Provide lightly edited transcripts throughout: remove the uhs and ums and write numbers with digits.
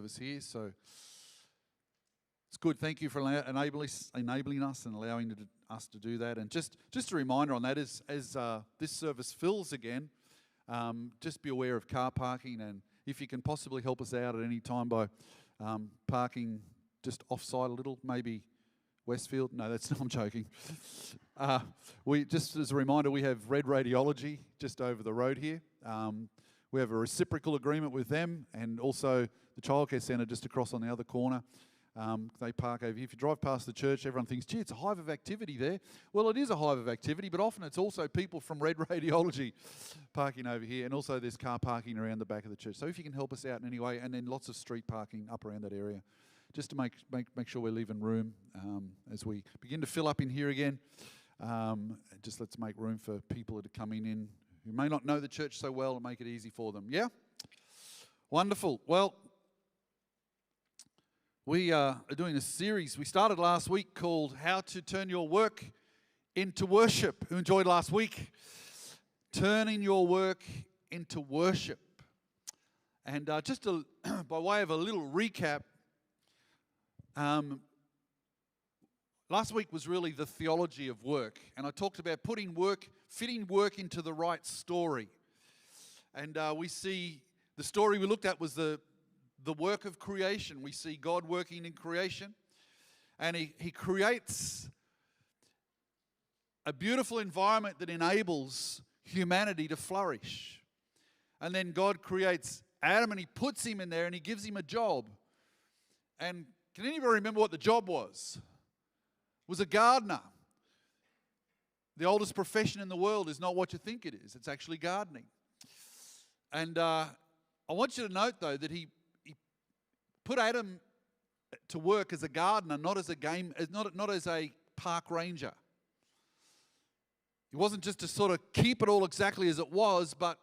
service here, so it's good. Thank you for enabling us and allowing us to do that. And just a reminder on that, as this service fills again, just be aware of car parking, and if you can possibly help us out at any time by parking just off-site a little, maybe Westfield. No, I'm joking. We just as a reminder, we have Red Radiology just over the road here. We have a reciprocal agreement with them, and also the childcare centre just across on the other corner. They park over here. If you drive past the church, everyone thinks, gee, it's a hive of activity there. Well, it is a hive of activity, but often it's also people from Red Radiology parking over here, and also there's car parking around the back of the church. So if you can help us out in any way, and then lots of street parking up around that area, just to make sure we're leaving room as we begin to fill up in here again. Just let's make room for people that are coming in who may not know the church so well, and make it easy for them. Yeah? Wonderful. Well, we are doing a series we started last week called How to Turn Your Work into Worship. Who enjoyed last week? Turning your work into worship. And just by way of a little recap, last week was really the theology of work, and I talked about fitting work into the right story. And we see the story we looked at was the work of creation. We see God working in creation, and He creates a beautiful environment that enables humanity to flourish. And then God creates Adam, and He puts him in there, and He gives him a job. And can anybody remember what the job was? It was a gardener. The oldest profession in the world is not what you think it is. It's actually gardening. And I want you to note, though, that he put Adam to work as a gardener, not as a park ranger. It wasn't just to sort of keep it all exactly as it was, but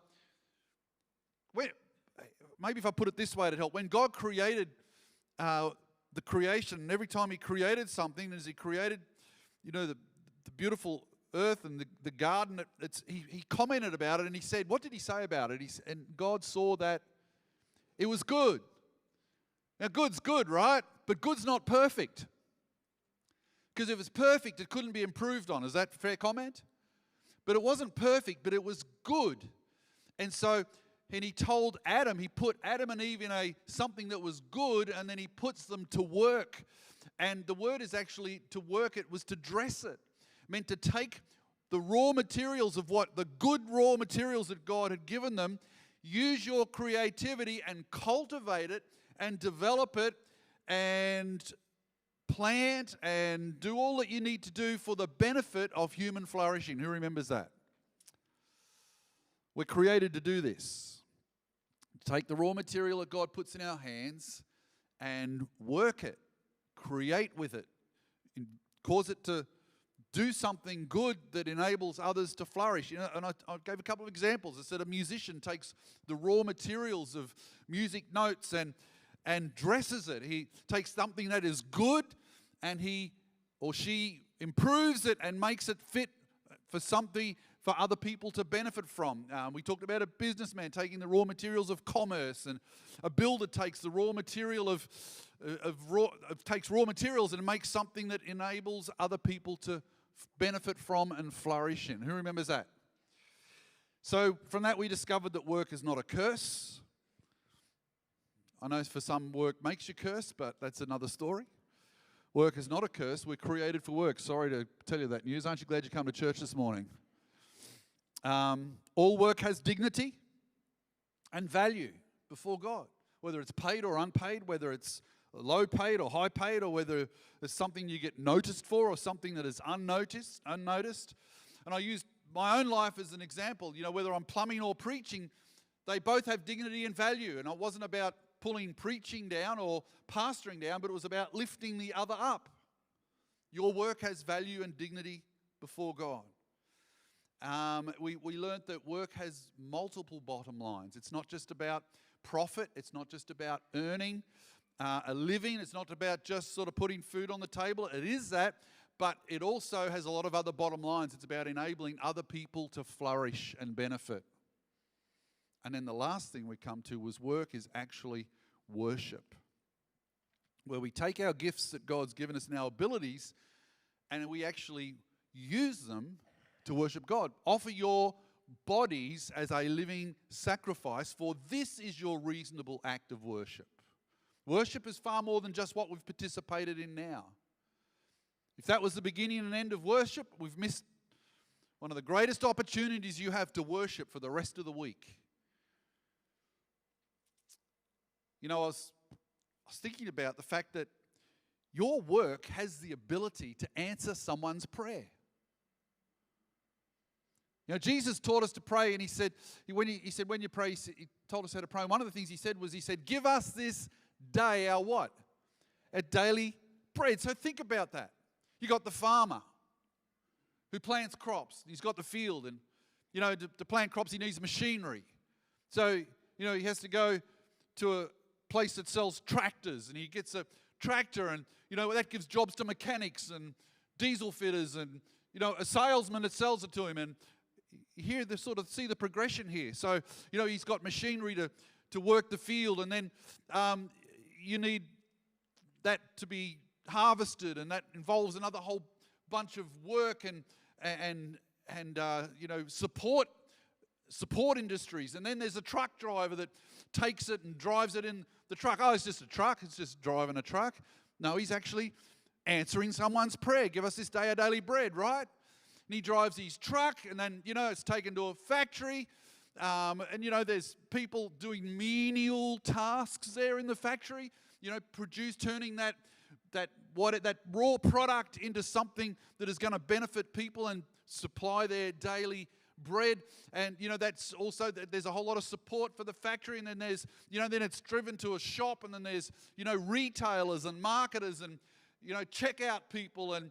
maybe if I put it this way to help. When God created the creation, and every time He created something, as He created, the beautiful earth and the garden, He commented about it, and He said, what did He say about it? And God saw that it was good. Now, good's good, right? But good's not perfect. Because if it's perfect, it couldn't be improved on. Is that a fair comment? But it wasn't perfect, but it was good. And He told Adam, He put Adam and Eve in something that was good, and then He puts them to work. And the word is actually to work. It was to dress it. It meant to take the raw materials of the good raw materials that God had given them, use your creativity and cultivate it, and develop it, and plant, and do all that you need to do for the benefit of human flourishing. Who remembers that? We're created to do this. Take the raw material that God puts in our hands and work it, create with it, cause it to do something good that enables others to flourish. And I gave a couple of examples. I said a musician takes the raw materials of music notes and dresses it. He takes something that is good, and he or she improves it and makes it fit for something for other people to benefit from. We talked about a businessman taking the raw materials of commerce, and a builder takes the raw material takes raw materials and makes something that enables other people to benefit from and flourish in. Who remembers that? So from that we discovered that work is not a curse. I know for some work makes you curse, but that's another story. Work is not a curse. We're created for work. Sorry to tell you that news. Aren't you glad you come to church this morning? All work has dignity and value before God, whether it's paid or unpaid, whether it's low paid or high paid, or whether it's something you get noticed for or something that is unnoticed. And I used my own life as an example. Whether I'm plumbing or preaching, they both have dignity and value. And it wasn't about pulling preaching down or pastoring down, but it was about lifting the other up. Your work has value and dignity before God. We learned that work has multiple bottom lines. It's not just about profit. It's not just about earning a living. It's not about just sort of putting food on the table. It is that, but it also has a lot of other bottom lines. It's about enabling other people to flourish and benefit. And then the last thing we come to was work is actually worship. where we take our gifts that God's given us and our abilities and we actually use them to worship God. Offer your bodies as a living sacrifice, for this is your reasonable act of worship. Worship is far more than just what we've participated in now. If that was the beginning and end of worship, we've missed one of the greatest opportunities you have to worship for the rest of the week. You know, I was thinking about the fact that your work has the ability to answer someone's prayer. You know, Jesus taught us to pray, and he said when you pray, he told us how to pray. One of the things he said was, give us this day our what? Our daily bread. So think about that. You got the farmer who plants crops. He's got the field, and you know, to plant crops he needs machinery. So you know, he has to go to a place that sells tractors, and he gets a tractor, and you know, that gives jobs to mechanics and diesel fitters, and you know, a salesman that sells it to him. And here they sort of see the progression here. So you know, he's got machinery to work the field, and then you need that to be harvested, and that involves another whole bunch of work and you know, support industries. And then there's a truck driver that takes it and drives it in the truck. Oh, it's just a truck. It's just driving a truck. No, he's actually answering someone's prayer. Give us this day our daily bread, right? And he drives his truck, and then, you know, it's taken to a factory. And, you know, there's people doing menial tasks there in the factory, you know, turning that raw product into something that is going to benefit people and supply their daily bread. And you know, that's also, there's a whole lot of support for the factory, and then there's, you know, then it's driven to a shop, and then there's, you know, retailers and marketers and, you know, checkout people and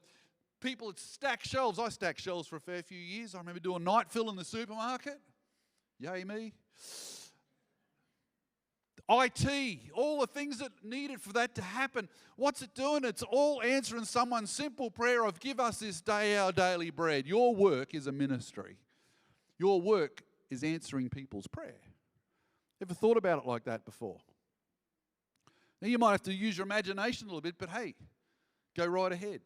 people that stack shelves. I stacked shelves for a fair few years. I remember doing night fill in the supermarket. Yay me. IT, all the things that needed for that to happen. What's it doing? It's all answering someone's simple prayer of, give us this day our daily bread. Your work is a ministry. Your work is answering people's prayer. Ever thought about it like that before? Now you might have to use your imagination a little bit, but hey, go right ahead.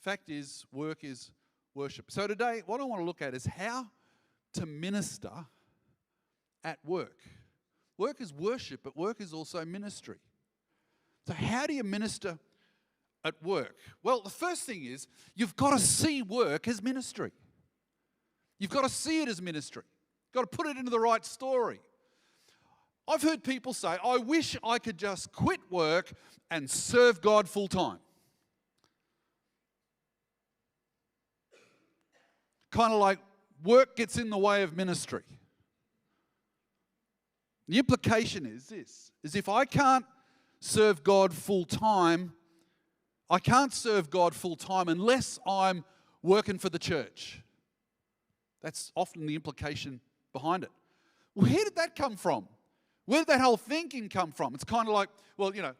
Fact is, work is worship. So today, what I want to look at is how to minister at work. Work is worship, but work is also ministry. So how do you minister at work? Well, the first thing is you've got to see work as ministry. You've got to see it as ministry. You've got to put it into the right story. I've heard people say, I wish I could just quit work and serve God full time. Kind of like work gets in the way of ministry. The implication is this, is if I can't serve God full time, I can't serve God full time unless I'm working for the church. That's often the implication behind it. Where did that come from? Where did that whole thinking come from? It's kind of like, well, you know,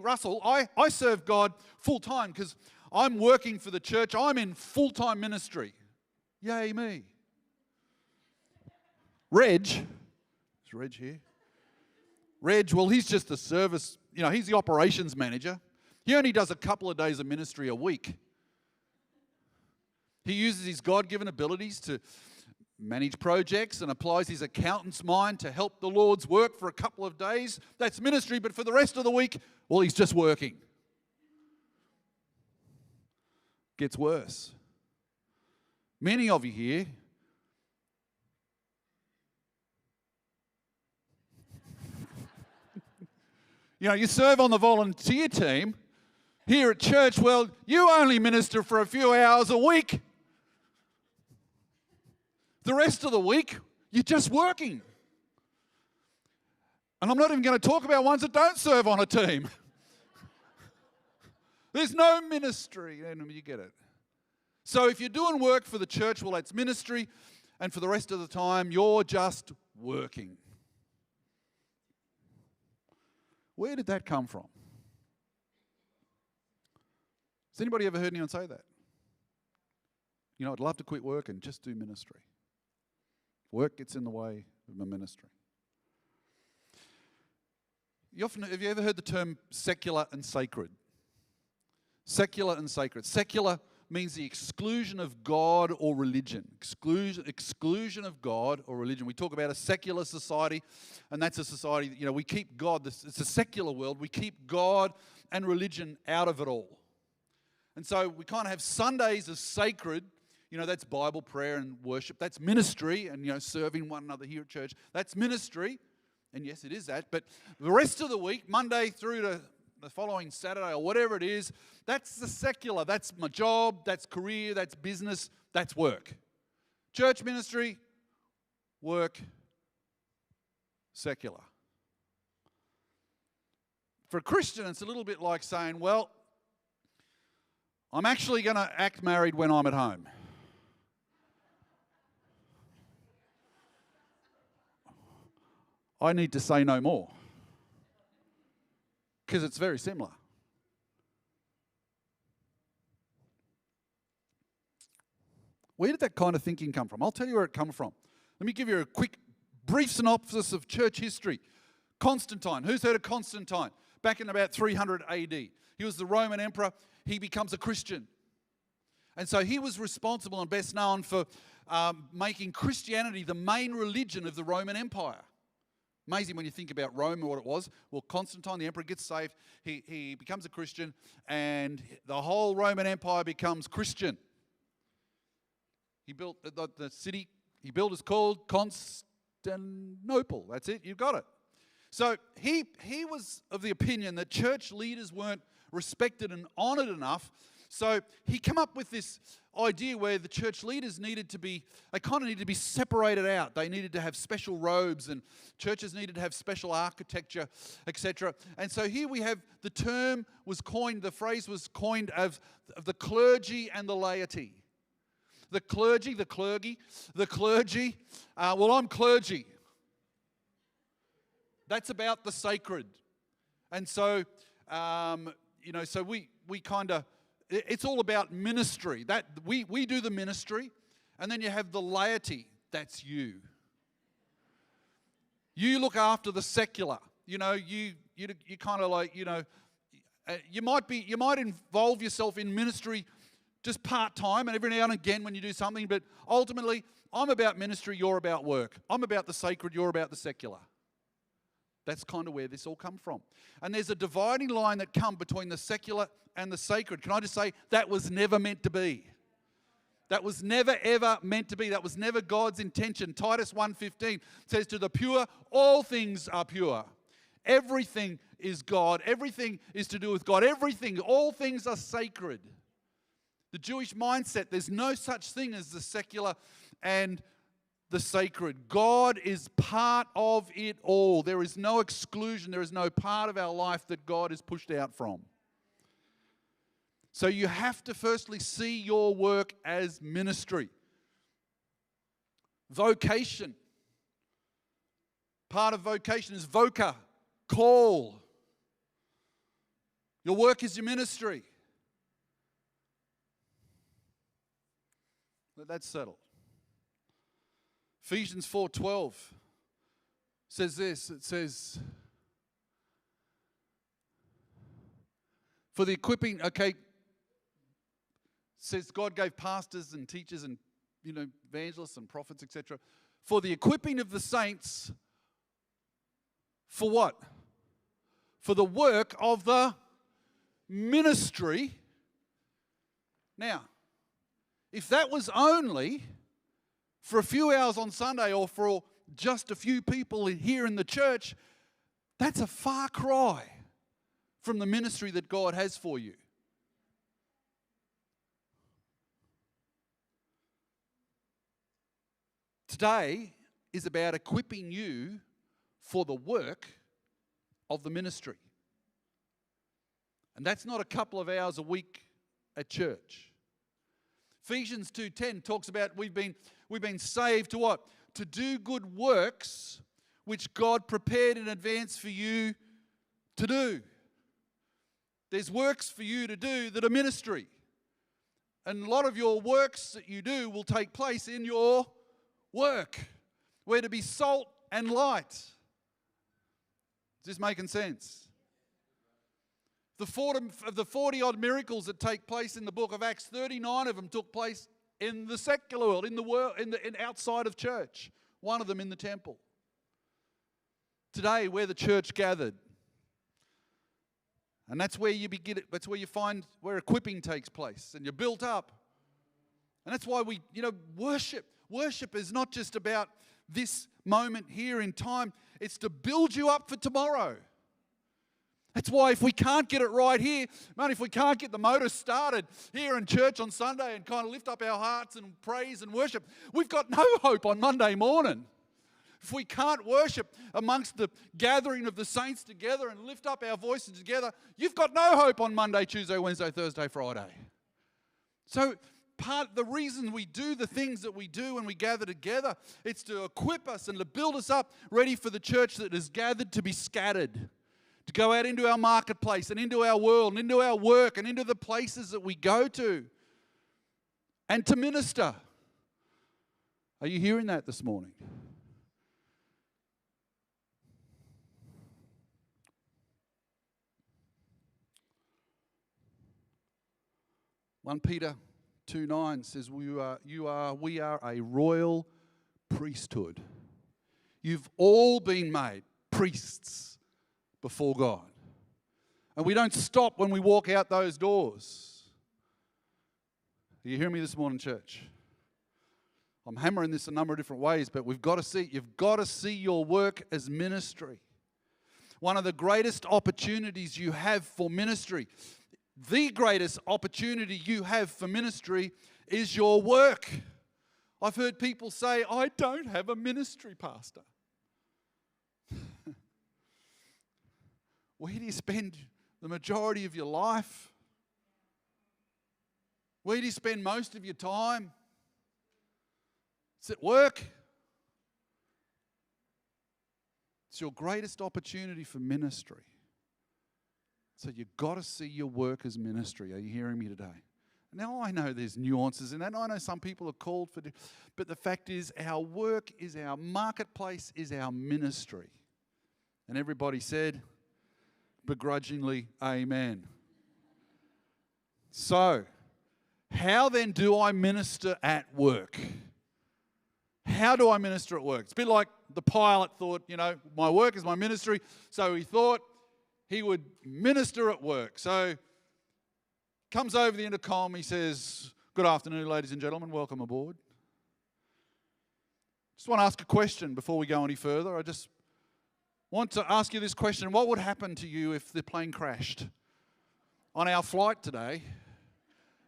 Russell, I serve God full time because I'm working for the church. I'm in full-time ministry. Yay me. Reg, is Reg here? Reg, well, he's just a service, you know, he's the operations manager. He only does a couple of days of ministry a week. He uses his God-given abilities to manage projects and applies his accountant's mind to help the Lord's work for a couple of days. That's ministry, but for the rest of the week, well, he's just working. Gets worse. Many of you here you know, you serve on the volunteer team here at church. Well, you only minister for a few hours a week. The rest of the week, you're just working. And I'm not even going to talk about ones that don't serve on a team. There's no ministry. And you get it. So if you're doing work for the church, well, that's ministry. And for the rest of the time, you're just working. Where did that come from? Has anybody ever heard anyone say that? You know, I'd love to quit work and just do ministry. Work gets in the way of my ministry. Have you ever heard the term secular and sacred? Secular and sacred. Secular means the exclusion of God or religion. Exclusion of God or religion. We talk about a secular society, and that's a society, we keep God, it's a secular world, we keep God and religion out of it all. And so we kind of have Sundays as sacred, that's Bible, prayer and worship, that's ministry, and serving one another here at church, that's ministry, and yes, it is that, but the rest of the week, Monday through to the following Saturday or whatever it is, that's the secular. That's my job, that's career, that's business, that's work. Church ministry, work, secular. For a Christian, it's a little bit like saying, well, I'm actually going to act married when I'm at home. I need to say no more. Because it's very similar. Where did that kind of thinking come from? I'll tell you where it comes from. Let me give you a quick, brief synopsis of church history. Constantine. Who's heard of Constantine? Back in about 300 AD. He was the Roman emperor. He becomes a Christian. And so he was responsible and best known for making Christianity the main religion of the Roman Empire. Amazing when you think about Rome and what it was. Well, Constantine, the emperor, gets saved. He becomes a Christian, and the whole Roman Empire becomes Christian. He built the city he built is called Constantinople. That's it. You've got it. So he was of the opinion that church leaders weren't respected and honoured enough. So he came up with this idea where the church leaders needed to be separated out. They needed to have special robes, and churches needed to have special architecture, etc. And so here we have the phrase was coined of the clergy and the laity. The clergy. Well, I'm clergy. That's about the sacred. And so, so we kind of, it's all about ministry. That we do the ministry, and then you have the laity. That's you. You look after the secular. You kind of like, you might involve yourself in ministry just part-time and every now and again when you do something, but ultimately, I'm about ministry, you're about work. I'm about the sacred, you're about the secular. That's kind of where this all come from. And there's a dividing line that come between the secular and the sacred. Can I just say, that was never meant to be. That was never, ever meant to be. That was never God's intention. Titus 1:15 says, to the pure, all things are pure. Everything is God. Everything is to do with God. All things are sacred. The Jewish mindset, there's no such thing as the secular and the sacred. God is part of it all. There is no exclusion. There is no part of our life that God is pushed out from. So you have to firstly see your work as ministry. Vocation. Part of vocation is voca, call. Your work is your ministry. Let that settle. Ephesians 4:12 says this. It says, for the equipping, says God gave pastors and teachers and evangelists and prophets, etc. For the equipping of the saints, for what? For the work of the ministry. Now, if that was only for a few hours on Sunday or for just a few people here in the church, that's a far cry from the ministry that God has for you. Today is about equipping you for the work of the ministry. And that's not a couple of hours a week at church. Ephesians 2:10 talks about we've been saved to what? To do good works which God prepared in advance for you to do. There's works for you to do that are ministry. And a lot of your works that you do will take place in your work. We're to be salt and light. Is this making sense? The 40-odd miracles that take place in the book of Acts, 39 of them took place in the secular world, in the world, outside of church. One of them in the temple. Today, we're the church gathered. And that's where you begin. That's where you find where equipping takes place, and you're built up. And that's why we, worship. Worship is not just about this moment here in time. It's to build you up for tomorrow. That's why if we can't get it right here, man, if we can't get the motor started here in church on Sunday and kind of lift up our hearts and praise and worship, we've got no hope on Monday morning. If we can't worship amongst the gathering of the saints together and lift up our voices together, you've got no hope on Monday, Tuesday, Wednesday, Thursday, Friday. So the reason we do the things that we do when we gather together, it's to equip us and to build us up ready for the church that is gathered to be scattered, to go out into our marketplace and into our world and into our work and into the places that we go to and to minister. Are you hearing that this morning? 1 Peter 2:9 says, we are a royal priesthood. You've all been made priests before God. And we don't stop when we walk out those doors. Are you hearing me this morning, church? I'm hammering this a number of different ways, but you've got to see your work as ministry. One of the greatest opportunities you have for ministry, the greatest opportunity you have for ministry is your work. I've heard people say, I don't have a ministry, Pastor. Where do you spend the majority of your life? Where do you spend most of your time? It's at work. It's your greatest opportunity for ministry. So you've got to see your work as ministry. Are you hearing me today? Now, I know there's nuances in that. I know some people are called for, but the fact is our work is our marketplace, is our ministry. And everybody said, begrudgingly, amen. So, how then do I minister at work? How do I minister at work? It's a bit like the pilot thought, my work is my ministry. So he thought he would minister at work. So comes over the intercom, he says, good afternoon, ladies and gentlemen, welcome aboard. Just want to ask a question before we go any further. I just want to ask you this question. What would happen to you if the plane crashed on our flight today?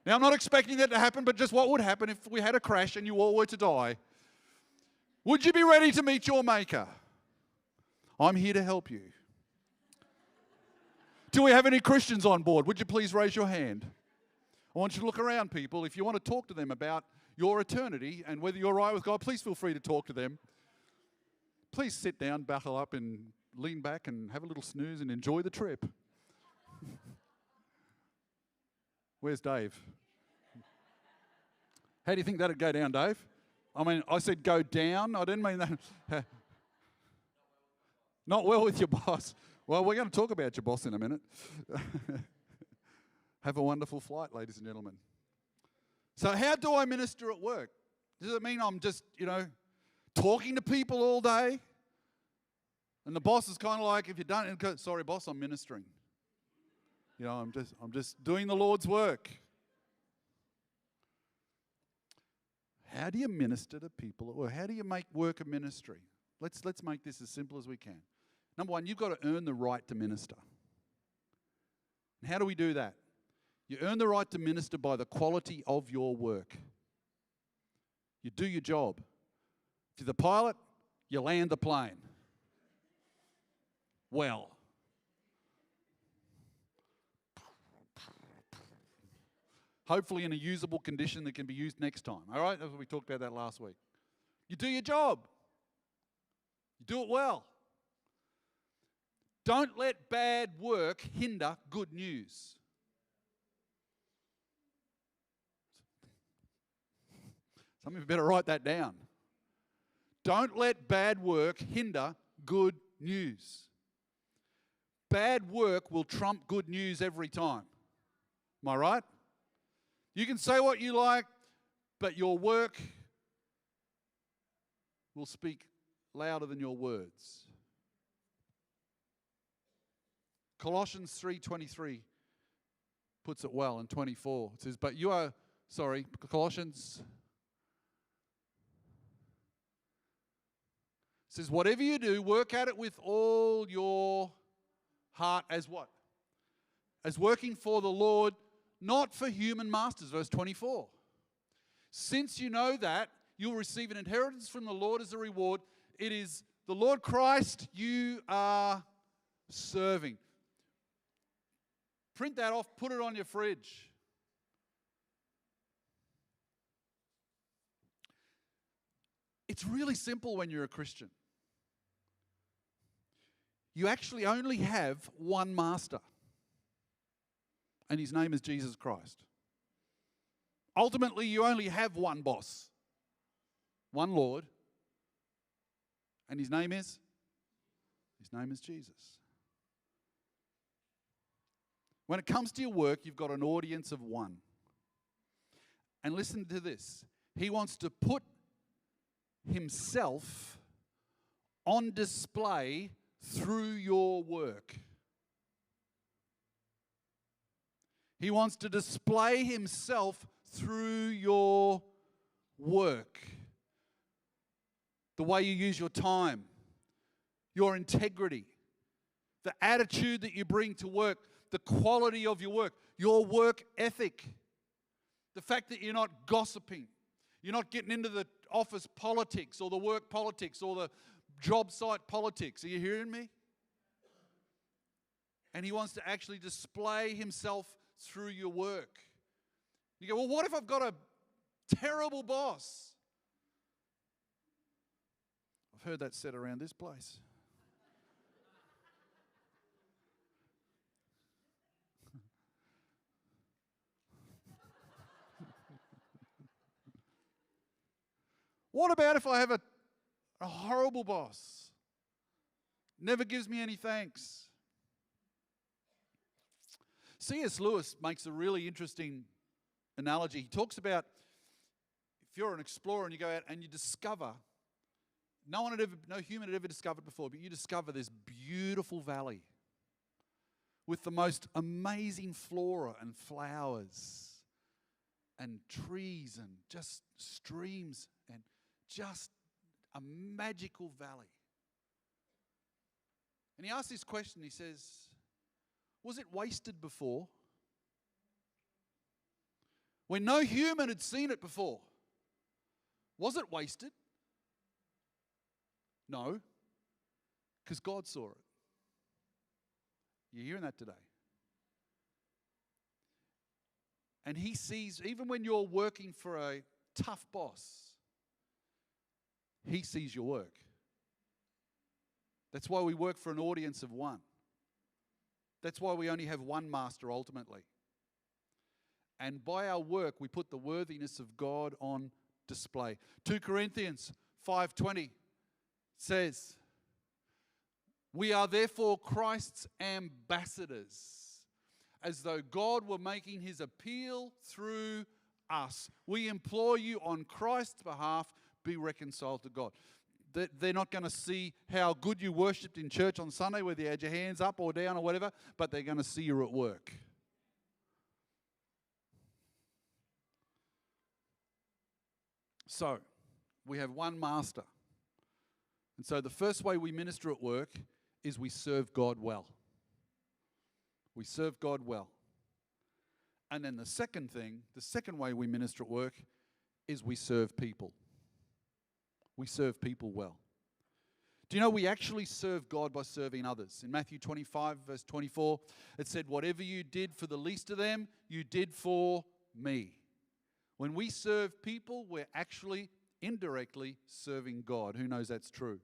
Now, I'm not expecting that to happen, but just what would happen if we had a crash and you all were to die? Would you be ready to meet your Maker? I'm here to help you. Do we have any Christians on board? Would you please raise your hand? I want you to look around, people. If you want to talk to them about your eternity and whether you're right with God, please feel free to talk to them. Please sit down, buckle up, and lean back and have a little snooze and enjoy the trip. Where's Dave? How do you think that'd go down, Dave? I mean, I said go down. I didn't mean that. Not well with your boss. Well, we're going to talk about your boss in a minute. Have a wonderful flight, ladies and gentlemen. So how do I minister at work? Does it mean I'm just, talking to people all day? And the boss is kind of like, if you don't, sorry, boss, I'm ministering. I'm just doing the Lord's work. How do you minister to people? Or how do you make work a ministry? Let's make this as simple as we can. Number one, you've got to earn the right to minister. And how do we do that? You earn the right to minister by the quality of your work. You do your job. If you're the pilot, you land the plane. Well. Hopefully in a usable condition that can be used next time. All right? We talked about that last week. You do your job. You do it well. Don't let bad work hinder good news. Some of you better write that down. Don't let bad work hinder good news. bad work will trump good news every time. Am I right? You can say what you like, but your work will speak louder than your words. Colossians 3:23 puts it well, and 24. It says, Colossians says, whatever you do, work at it with all your heart as what? As working for the Lord, not for human masters. Verse 24. Since you know that, you'll receive an inheritance from the Lord as a reward. It is the Lord Christ you are serving. Print that off, put it on your fridge. It's really simple when you're a Christian. You actually only have one master, and his name is Jesus Christ. Ultimately, you only have one boss, one Lord, and his name is Jesus. When it comes to your work, you've got an audience of one. And listen to this. He wants to put himself on display through your work. He wants to display himself through your work. The way you use your time, your integrity, the attitude that you bring to work, the quality of your work ethic, the fact that you're not gossiping, you're not getting into the office politics or the work politics or the job site politics. Are you hearing me? And he wants to actually display himself through your work. You go, well, what if I've got a terrible boss? I've heard that said around this place. What about if I have a horrible boss? Never gives me any thanks. C.S. Lewis makes a really interesting analogy. He talks about if you're an explorer and you go out and you discover, no human had ever discovered before, but you discover this beautiful valley with the most amazing flora and flowers and trees and just streams and just a magical valley. And he asks this question, he says, was it wasted before? When no human had seen it before, was it wasted? No, because God saw it. You're hearing that today. And he sees, even when you're working for a tough boss, he sees your work. That's why we work for an audience of one. That's why we only have one master ultimately. And by our work, we put the worthiness of God on display. 2 Corinthians 5:20 says, we are therefore Christ's ambassadors, as though God were making his appeal through us. We implore you on Christ's behalf, be reconciled to God. They're not going to see how good you worshipped in church on Sunday, whether you had your hands up or down or whatever, but they're going to see you at work. So, we have one master. And so the first way we minister at work is we serve God well. We serve God well. And then the second way we minister at work is we serve people. We serve people well. Do you know we actually serve God by serving others? In Matthew 25, verse 24, it said, whatever you did for the least of them, you did for me. When we serve people, we're actually indirectly serving God. Who knows that's true?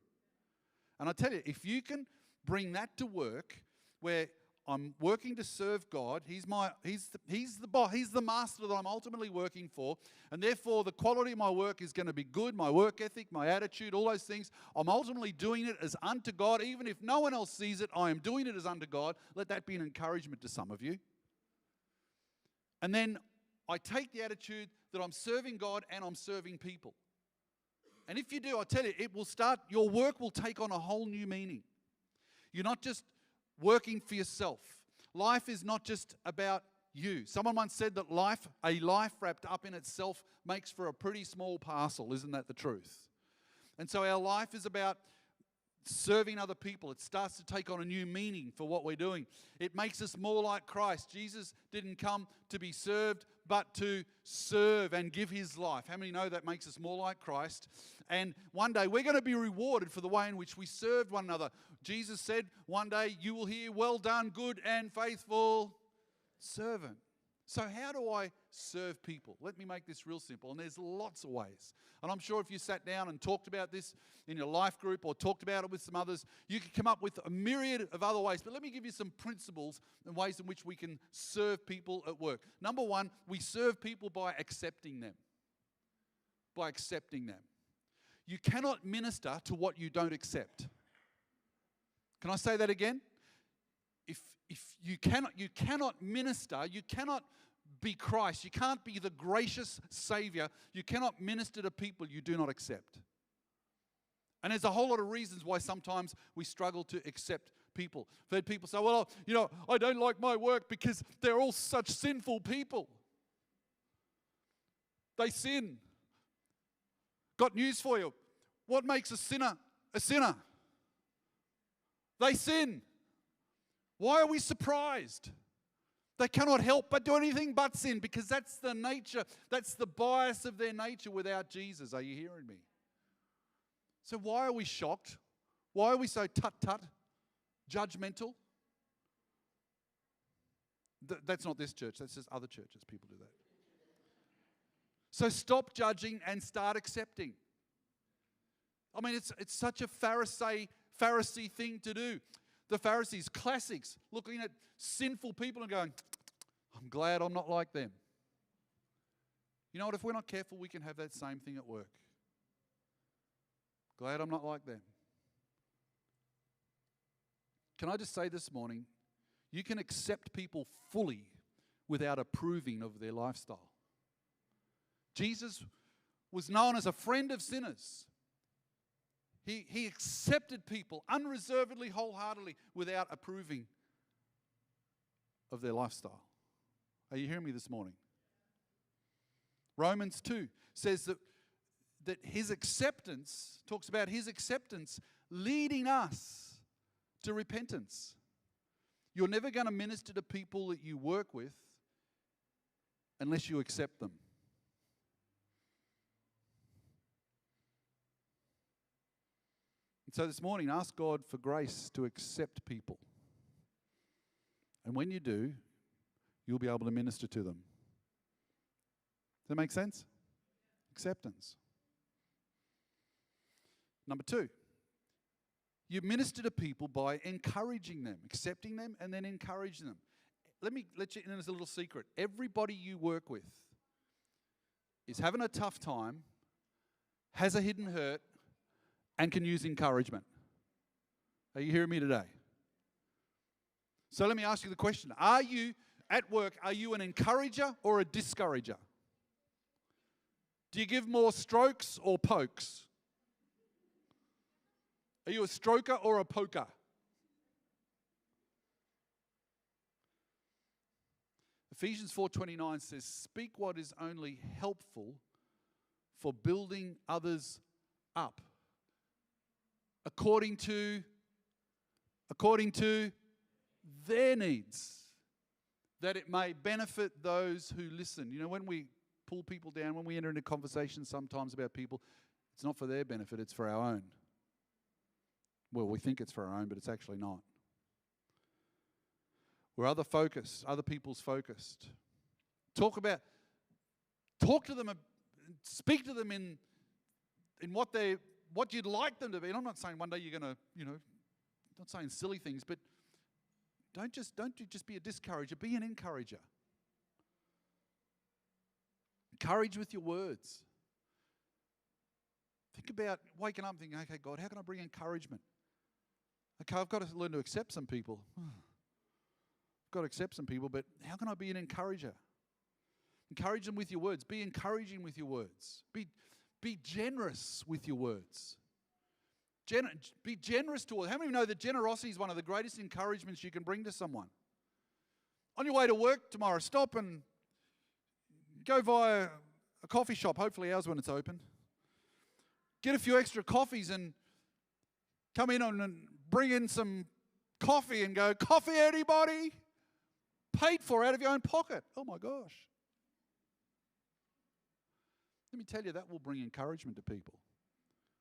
And I tell you, if you can bring that to work, where I'm working to serve God. He's the boss. He's the master that I'm ultimately working for. And therefore, the quality of my work is going to be good. My work ethic, my attitude, all those things. I'm ultimately doing it as unto God. Even if no one else sees it, I am doing it as unto God. Let that be an encouragement to some of you. And then I take the attitude that I'm serving God and I'm serving people. And if you do, I tell you, your work will take on a whole new meaning. You're not just working for yourself. Life is not just about you. Someone once said that a life wrapped up in itself makes for a pretty small parcel. Isn't that the truth? And so our life is about serving other people. It starts to take on a new meaning for what we're doing. It makes us more like Christ. Jesus didn't come to be served, but to serve and give his life. How many know that makes us more like Christ? And one day we're going to be rewarded for the way in which we served one another. Jesus said, one day you will hear, well done, good and faithful servant. So how do I serve people? Let me make this real simple. And there's lots of ways. And I'm sure if you sat down and talked about this in your life group or talked about it with some others, you could come up with a myriad of other ways. But let me give you some principles and ways in which we can serve people at work. Number one, we serve people by accepting them. By accepting them. You cannot minister to what you don't accept. Can I say that again? If you cannot minister, you cannot be Christ, you can't be the gracious Savior, you cannot minister to people you do not accept. And there's a whole lot of reasons why sometimes we struggle to accept people. I've heard people say, well, I don't like my work because they're all such sinful people. They sin. Got news for you. What makes a sinner a sinner? They sin. Why are we surprised? They cannot help but do anything but sin because that's the nature, that's the bias of their nature without Jesus. Are you hearing me? So why are we shocked? Why are we so tut-tut, judgmental? That's not this church, that's just other churches. People do that. So stop judging and start accepting. I mean, it's such a Pharisee thing to do. The Pharisees, classics, looking at sinful people and going, I'm glad I'm not like them. You know what? If we're not careful, we can have that same thing at work. Glad I'm not like them. Can I just say this morning, you can accept people fully without approving of their lifestyle. Jesus was known as a friend of sinners. He accepted people unreservedly, wholeheartedly, without approving of their lifestyle. Are you hearing me this morning? Romans 2 says that his acceptance, talks about his acceptance leading us to repentance. You're never going to minister to people that you work with unless you accept them. And so this morning, ask God for grace to accept people. And when you do, you'll be able to minister to them. Does that make sense? Acceptance. Number 2, you minister to people by encouraging them, accepting them, and then encouraging them. Let me let you in as a little secret. Everybody you work with is having a tough time, has a hidden hurt, and can use encouragement. Are you hearing me today? So let me ask you the question. Are you, at work, are you an encourager or a discourager? Do you give more strokes or pokes? Are you a stroker or a poker? Ephesians 4:29 says, speak what is only helpful for building others up. According to their needs, that it may benefit those who listen. You know, when we pull people down, when we enter into conversations sometimes about people, it's not for their benefit, it's for our own. Well, we think it's for our own, but it's actually not. We're other people's focused. Talk to them, speak to them in what you'd like them to be. And I'm not saying one day you're going to, not saying silly things, but Don't just be a discourager, be an encourager. Encourage with your words. Think about waking up and thinking, okay, God, how can I bring encouragement? Okay, I've got to learn to accept some people. I've got to accept some people, but how can I be an encourager? Encourage them with your words. Be encouraging with your words. Be generous with your words. Be generous to all. How many of you know that generosity is one of the greatest encouragements you can bring to someone? On your way to work tomorrow, stop and go via a coffee shop, hopefully ours when it's open. Get a few extra coffees and come in and bring in some coffee and go, coffee anybody? Paid for out of your own pocket. Oh my gosh. Let me tell you, that will bring encouragement to people.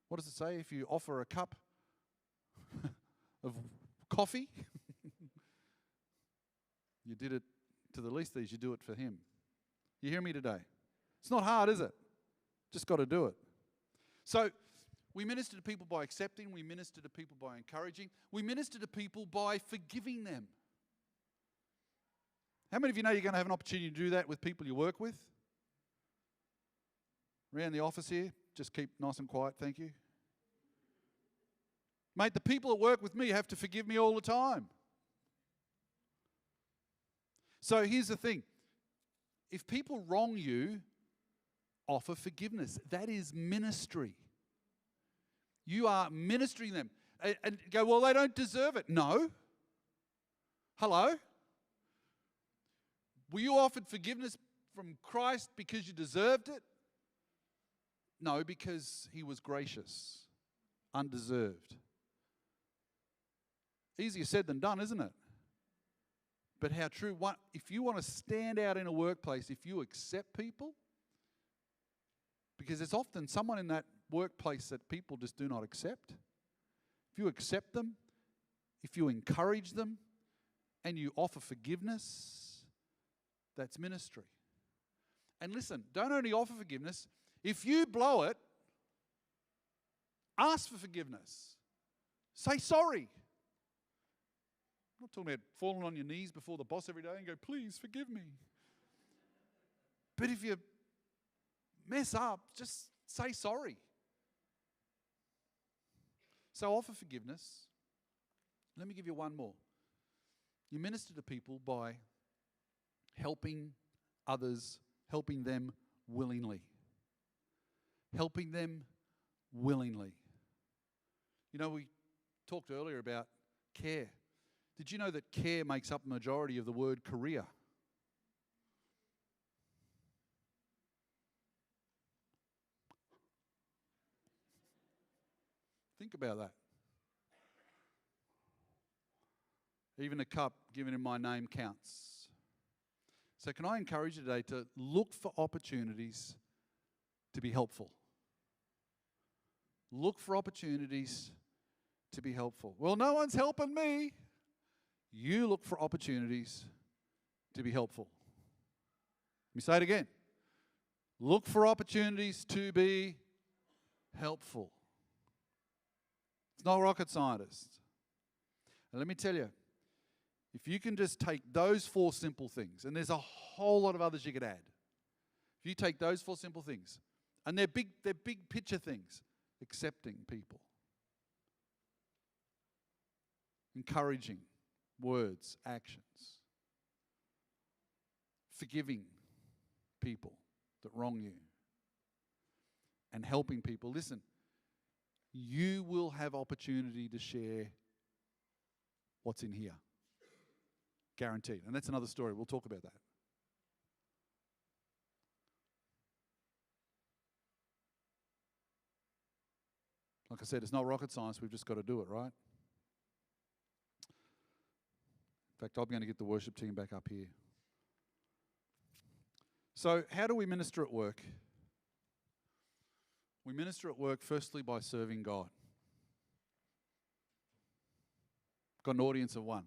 What does it say? If you offer a cup of coffee, you did it to the least of these, you do it for him. You hear me today? It's not hard, is it? Just got to do it. So we minister to people by accepting. We minister to people by encouraging. We minister to people by forgiving them. How many of you know you're going to have an opportunity to do that with people you work with? Around the office here, just keep nice and quiet, thank you. Mate, the people that work with me have to forgive me all the time. So here's the thing. If people wrong you, offer forgiveness. That is ministry. You are ministering them. And go, well, they don't deserve it. No. Hello? Were you offered forgiveness from Christ because you deserved it? No, because he was gracious, undeserved. Easier said than done, isn't it? But how true. If you want to stand out in a workplace, if you accept people, because there's often someone in that workplace that people just do not accept. If you accept them, if you encourage them, and you offer forgiveness, that's ministry. And listen, don't only offer forgiveness. If you blow it, ask for forgiveness. Say sorry. I'm not talking about falling on your knees before the boss every day and go, please forgive me. But if you mess up, just say sorry. So offer forgiveness. Let me give you one more. You minister to people by helping others, helping them willingly. Helping them willingly. You know, we talked earlier about care. Did you know that care makes up the majority of the word career? Think about that. Even a cup given in my name counts. So can I encourage you today to look for opportunities to be helpful? Look for opportunities to be helpful. Well, no one's helping me. You look for opportunities to be helpful. Let me say it again. Look for opportunities to be helpful. It's not rocket scientists. And let me tell you, if you can just take those 4 simple things, and there's a whole lot of others you could add. If you take those 4 simple things, and they're big picture things, accepting people, encouraging words, actions, forgiving people that wrong you, and helping people. Listen, you will have opportunity to share what's in here. Guaranteed. And that's another story. We'll talk about that. Like I said, it's not rocket science. We've just got to do it, right? In fact, I'm going to get the worship team back up here. So, how do we minister at work? We minister at work firstly by serving God. Got an audience of 1.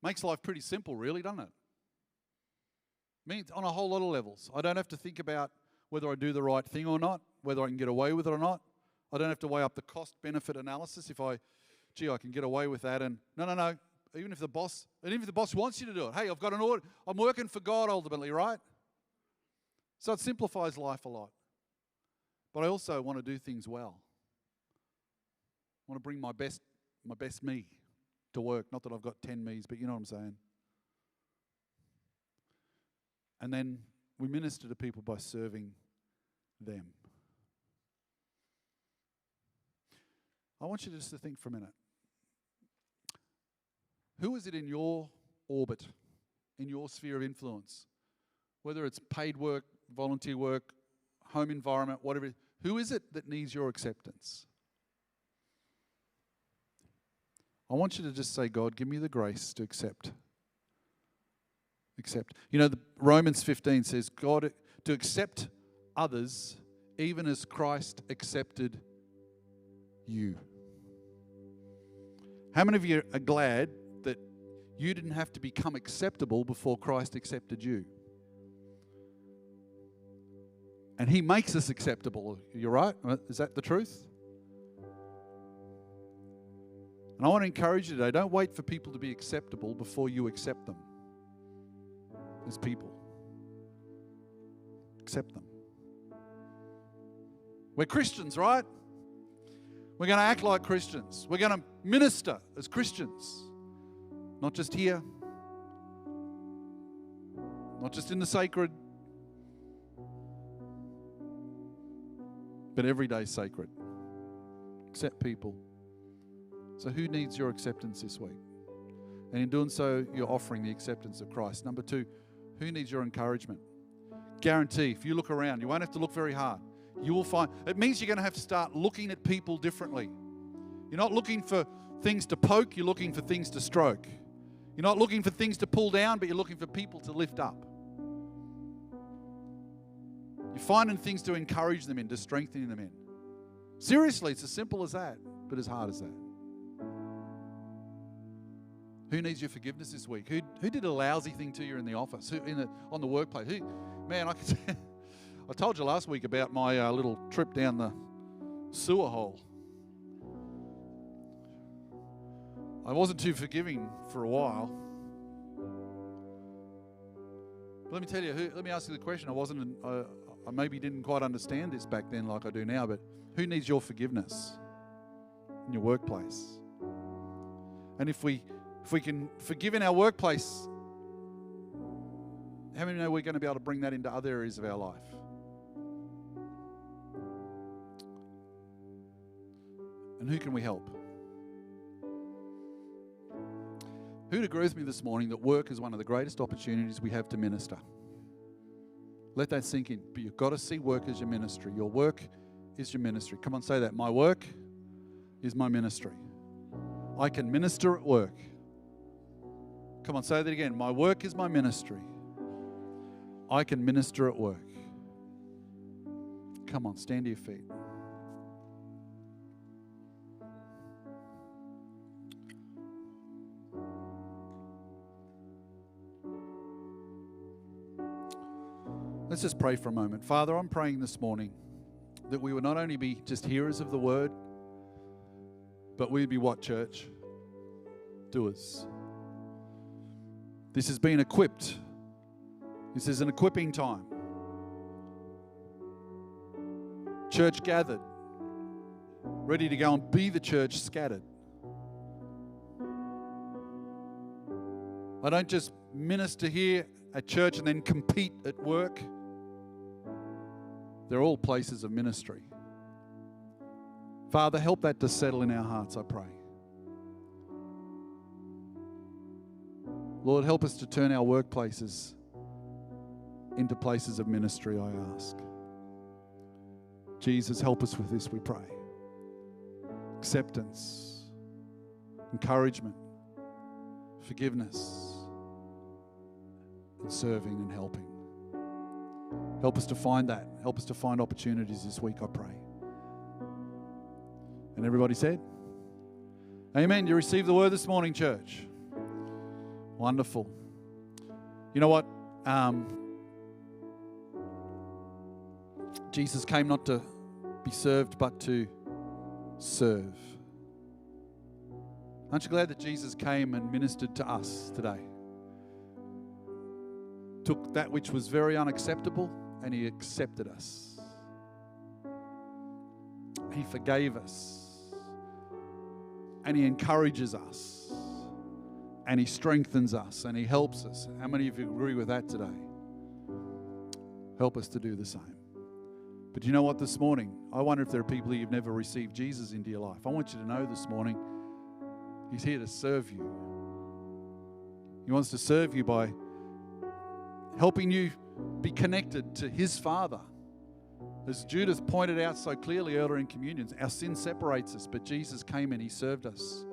Makes life pretty simple, really, doesn't it? Means on a whole lot of levels. I don't have to think about whether I do the right thing or not, whether I can get away with it or not. I don't have to weigh up the cost-benefit analysis if I can get away with that. And no. even if the boss wants you to do it. Hey, I've got an order. I'm working for God ultimately, right? So it simplifies life a lot. But I also want to do things well. I want to bring my best me to work. Not that I've got 10 me's, but you know what I'm saying. And then we minister to people by serving them. I want you just to think for a minute. Who is it in your orbit, in your sphere of influence? Whether it's paid work, volunteer work, home environment, whatever. Who is it that needs your acceptance? I want you to just say, God, give me the grace to accept. Accept. You know, Romans 15 says, God, to accept others even as Christ accepted you. How many of you are glad that you didn't have to become acceptable before Christ accepted you? And He makes us acceptable. You're right? Is that the truth? And I want to encourage you today, don't wait for people to be acceptable before you accept them as people. Accept them. We're Christians, right? We're going to act like Christians. We're going to minister as Christians. Not just here. Not just in the sacred. But every day sacred. Accept people. So who needs your acceptance this week? And in doing so, you're offering the acceptance of Christ. Number 2, who needs your encouragement? Guarantee, if you look around, you won't have to look very hard. You will find, it means you're going to have to start looking at people differently. You're not looking for things to poke, you're looking for things to stroke. You're not looking for things to pull down, but you're looking for people to lift up. You're finding things to encourage them in, to strengthen them in. Seriously, it's as simple as that, but as hard as that. Who needs your forgiveness this week? Who did a lousy thing to you in the office, on the workplace? I told you last week about my little trip down the sewer hole. I wasn't too forgiving for a while. But let me tell you, let me ask you the question. I maybe didn't quite understand this back then like I do now, but who needs your forgiveness in your workplace? And if we can forgive in our workplace, how many know we're going to be able to bring that into other areas of our life? And who can we help? Who'd agree with me this morning that work is one of the greatest opportunities we have to minister? Let that sink in. But you've got to see work as your ministry. Your work is your ministry. Come on, say that. My work is my ministry. I can minister at work. Come on, say that again. My work is my ministry. I can minister at work. Come on, stand to your feet. Let's just pray for a moment. Father, I'm praying this morning that we would not only be just hearers of the word, but we'd be what, church? Doers. This has been equipped. This is an equipping time. Church gathered, ready to go and be the church scattered. I don't just minister here at church and then compete at work. They're all places of ministry. Father, help that to settle in our hearts, I pray. Lord, help us to turn our workplaces into places of ministry, I ask. Jesus, help us with this, we pray. Acceptance, encouragement, forgiveness, and serving and helping. Help us to find that. Help us to find opportunities this week, I pray. And everybody said, amen. You received the word this morning, church. Wonderful. You know what? Jesus came not to be served, but to serve. Aren't you glad that Jesus came and ministered to us today? Took that which was very unacceptable and he accepted us. He forgave us. And he encourages us. And he strengthens us and he helps us. How many of you agree with that today? Help us to do the same. But you know what, this morning, I wonder if there are people who've never received Jesus into your life. I want you to know this morning, he's here to serve you. He wants to serve you by helping you be connected to his Father. As Judith pointed out so clearly earlier in communion, our sin separates us, but Jesus came and he served us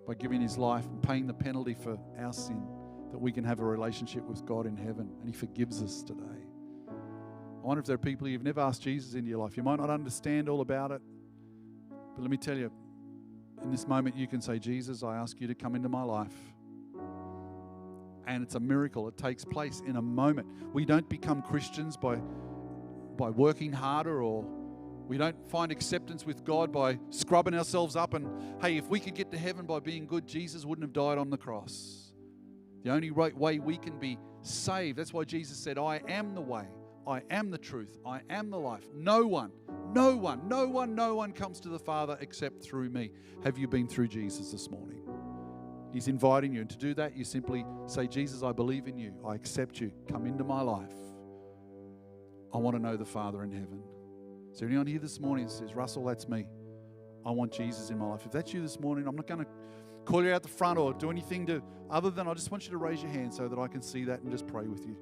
by giving his life and paying the penalty for our sin, that we can have a relationship with God in heaven, and he forgives us today. I wonder if there are people who've never asked Jesus into your life. You might not understand all about it, but let me tell you, in this moment you can say, Jesus, I ask you to come into my life. And it's a miracle. It takes place in a moment. We don't become Christians by working harder, or we don't find acceptance with God by scrubbing ourselves up and, hey, if we could get to heaven by being good, Jesus wouldn't have died on the cross. The only right way we can be saved, that's why Jesus said, I am the way, I am the truth, I am the life. No one comes to the Father except through me. Have you been through Jesus this morning? He's inviting you, and to do that, you simply say, Jesus, I believe in you. I accept you. Come into my life. I want to know the Father in heaven. Is there anyone here this morning that says, Russell, that's me. I want Jesus in my life. If that's you this morning, I'm not going to call you out the front or do anything other than I just want you to raise your hand so that I can see that and just pray with you.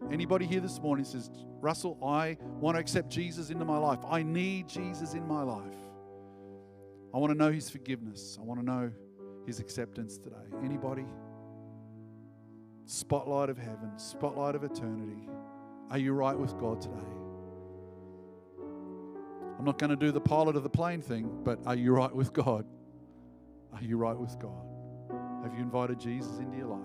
Anybody here this morning says, Russell, I want to accept Jesus into my life. I need Jesus in my life. I want to know his forgiveness. I want to know his acceptance today. Anybody? Spotlight of heaven, spotlight of eternity. Are you right with God today? I'm not going to do the pilot of the plane thing, but are you right with God? Are you right with God? Have you invited Jesus into your life?